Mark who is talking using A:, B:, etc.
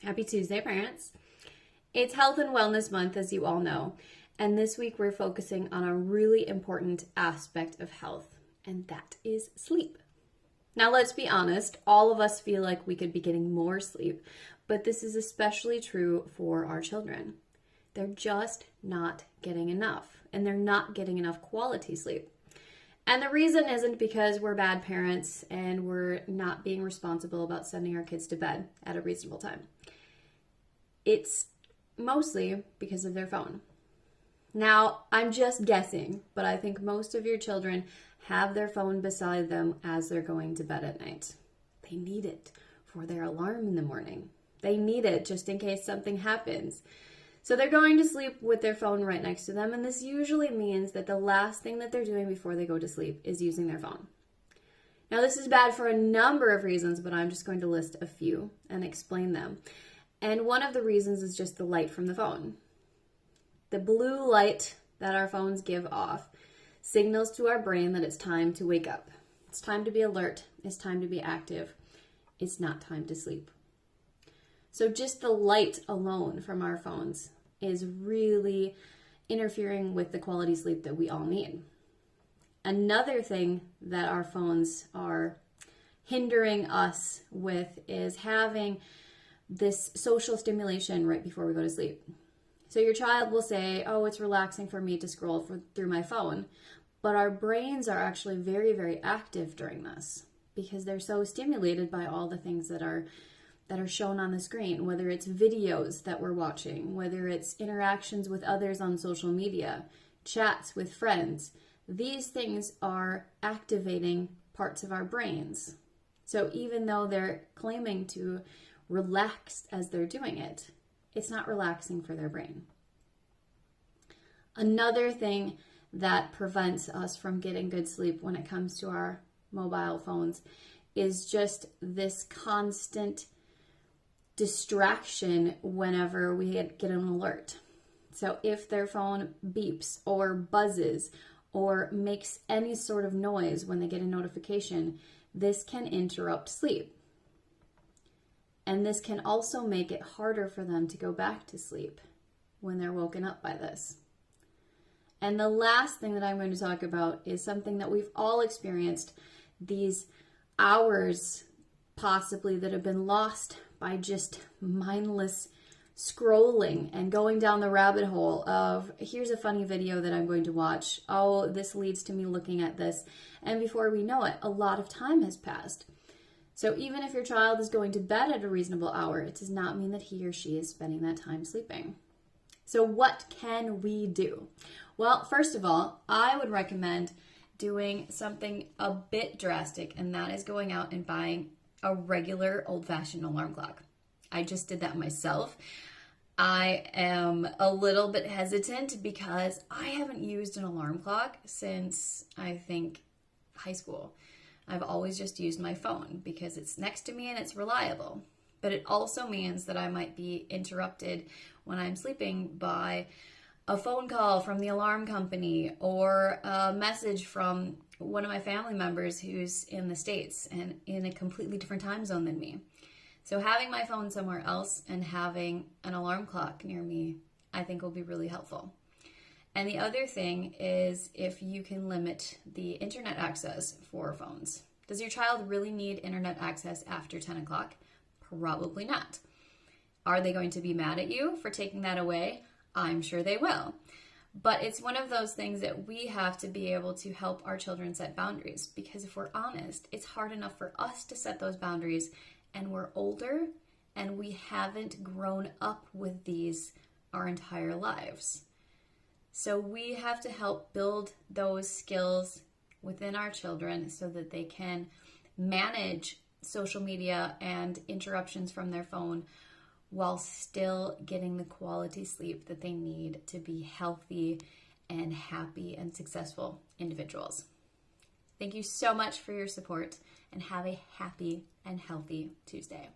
A: Happy Tuesday, parents. It's Health and Wellness Month, as you all know, and this week we're focusing on a really important aspect of health, and that is sleep. Now, let's be honest, all of us feel like we could be getting more sleep, but this is especially true for our children. They're just not getting enough, and they're not getting enough quality sleep. And the reason isn't because we're bad parents and we're not being responsible about sending our kids to bed at a reasonable time. It's mostly because of their phone. Now, I'm just guessing, but I think most of your children have their phone beside them as they're going to bed at night. They need it for their alarm in the morning. They need it just in case something happens. So they're going to sleep with their phone right next to them, and this usually means that the last thing that they're doing before they go to sleep is using their phone. Now, this is bad for a number of reasons, but I'm just going to list a few and explain them. And one of the reasons is just the light from the phone. The blue light that our phones give off signals to our brain that it's time to wake up. It's time to be alert. It's time to be active. It's not time to sleep. So just the light alone from our phones is really interfering with the quality sleep that we all need. Another thing that our phones are hindering us with is having this social stimulation right before we go to sleep. So your child will say, oh, it's relaxing for me to scroll through my phone. But our brains are actually very, very active during this because they're so stimulated by all the things that are shown on the screen, whether it's videos that we're watching, whether it's interactions with others on social media, chats with friends. These things are activating parts of our brains. So even though they're claiming to relax as they're doing it, it's not relaxing for their brain. Another thing that prevents us from getting good sleep when it comes to our mobile phones is just this constant distraction whenever we get an alert. So if their phone beeps or buzzes or makes any sort of noise when they get a notification, this can interrupt sleep. And this can also make it harder for them to go back to sleep when they're woken up by this. And the last thing that I'm going to talk about is something that we've all experienced, these hours possibly that have been lost by just mindless scrolling and going down the rabbit hole of, here's a funny video that I'm going to watch. Oh, this leads to me looking at this. And before we know it, a lot of time has passed. So even if your child is going to bed at a reasonable hour, it does not mean that he or she is spending that time sleeping. So what can we do? Well, first of all, I would recommend doing something a bit drastic, and that is going out and buying a regular old-fashioned alarm clock. I just did that myself. I am a little bit hesitant because I haven't used an alarm clock since, I think, high school. I've always just used my phone because it's next to me and it's reliable. But it also means that I might be interrupted when I'm sleeping by a phone call from the alarm company or a message from one of my family members who's in the States and in a completely different time zone than me. So having my phone somewhere else and having an alarm clock near me, I think will be really helpful. And the other thing is if you can limit the internet access for phones. Does your child really need internet access after 10 o'clock? Probably not. Are they going to be mad at you for taking that away? I'm sure they will. But it's one of those things that we have to be able to help our children set boundaries, because if we're honest, it's hard enough for us to set those boundaries, and we're older and we haven't grown up with these our entire lives. So we have to help build those skills within our children so that they can manage social media and interruptions from their phone while still getting the quality sleep that they need to be healthy and happy and successful individuals. Thank you so much for your support, and have a happy and healthy Tuesday.